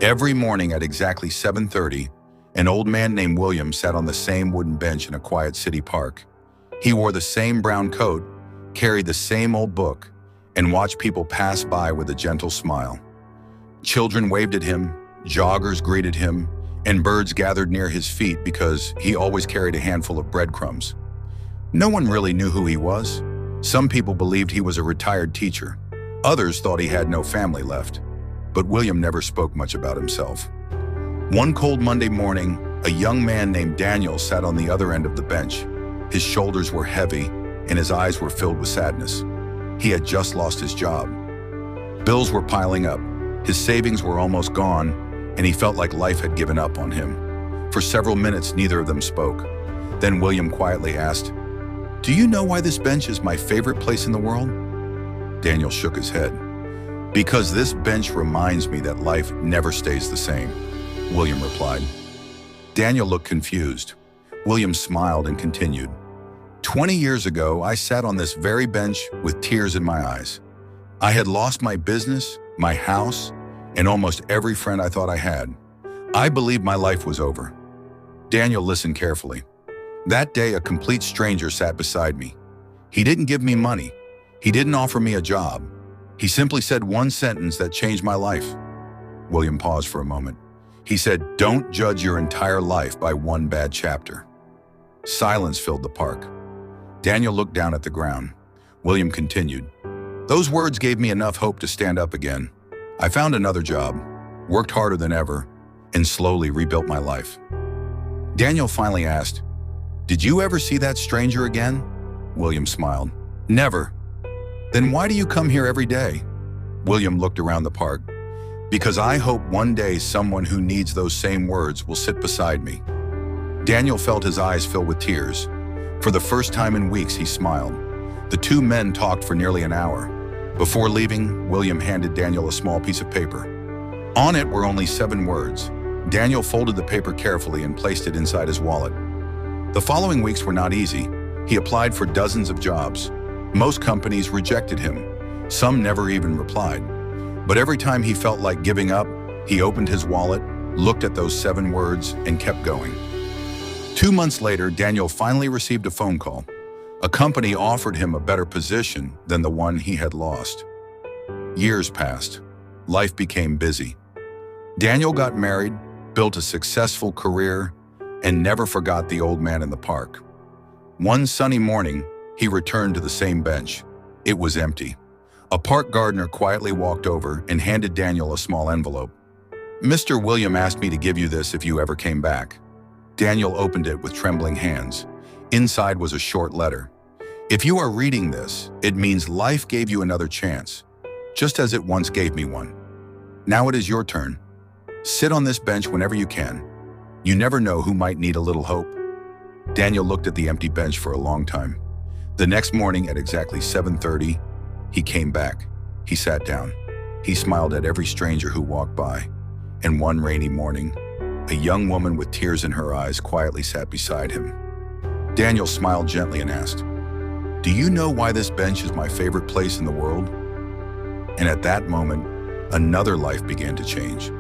Every morning at exactly 7:30, an old man named William sat on the same wooden bench in a quiet city park. He wore the same brown coat, carried the same old book, and watched people pass by with a gentle smile. Children waved at him, joggers greeted him, and birds gathered near his feet because he always carried a handful of breadcrumbs. No one really knew who he was. Some people believed he was a retired teacher. Others thought he had no family left. But William never spoke much about himself. One cold Monday morning, a young man named Daniel sat on the other end of the bench. His shoulders were heavy, and his eyes were filled with sadness. He had just lost his job. Bills were piling up, his savings were almost gone, and he felt like life had given up on him. For several minutes, neither of them spoke. Then William quietly asked, "Do you know why this bench is my favorite place in the world?" Daniel shook his head. "Because this bench reminds me that life never stays the same," William replied. Daniel looked confused. William smiled and continued. 20 years ago, I sat on this very bench with tears in my eyes. I had lost my business, my house, and almost every friend I thought I had. I believed my life was over." Daniel listened carefully. "That day, a complete stranger sat beside me. He didn't give me money. He didn't offer me a job. He simply said one sentence that changed my life." William paused for a moment. He said, "Don't judge your entire life by one bad chapter." Silence filled the park. Daniel looked down at the ground. William continued, "Those words gave me enough hope to stand up again. I found another job, worked harder than ever, and slowly rebuilt my life." Daniel finally asked, "Did you ever see that stranger again?" William smiled. "Never." "Then why do you come here every day?" William looked around the park. "Because I hope one day someone who needs those same words will sit beside me." Daniel felt his eyes fill with tears. For the first time in weeks, he smiled. The two men talked for nearly an hour. Before leaving, William handed Daniel a small piece of paper. On it were only 7 words. Daniel folded the paper carefully and placed it inside his wallet. The following weeks were not easy. He applied for dozens of jobs. Most companies rejected him. Some never even replied. But every time he felt like giving up, he opened his wallet, looked at those 7 words, and kept going. 2 months later, Daniel finally received a phone call. A company offered him a better position than the one he had lost. Years passed. Life became busy. Daniel got married, built a successful career, and never forgot the old man in the park. One sunny morning, he returned to the same bench. It was empty. A park gardener quietly walked over and handed Daniel a small envelope. "Mr. William asked me to give you this if you ever came back." Daniel opened it with trembling hands. Inside was a short letter. "If you are reading this, it means life gave you another chance, just as it once gave me one. Now it is your turn. Sit on this bench whenever you can. You never know who might need a little hope." Daniel looked at the empty bench for a long time. The next morning at exactly 7:30, he came back. He sat down. He smiled at every stranger who walked by. And one rainy morning, a young woman with tears in her eyes quietly sat beside him. Daniel smiled gently and asked, "Do you know why this bench is my favorite place in the world?" And at that moment, another life began to change.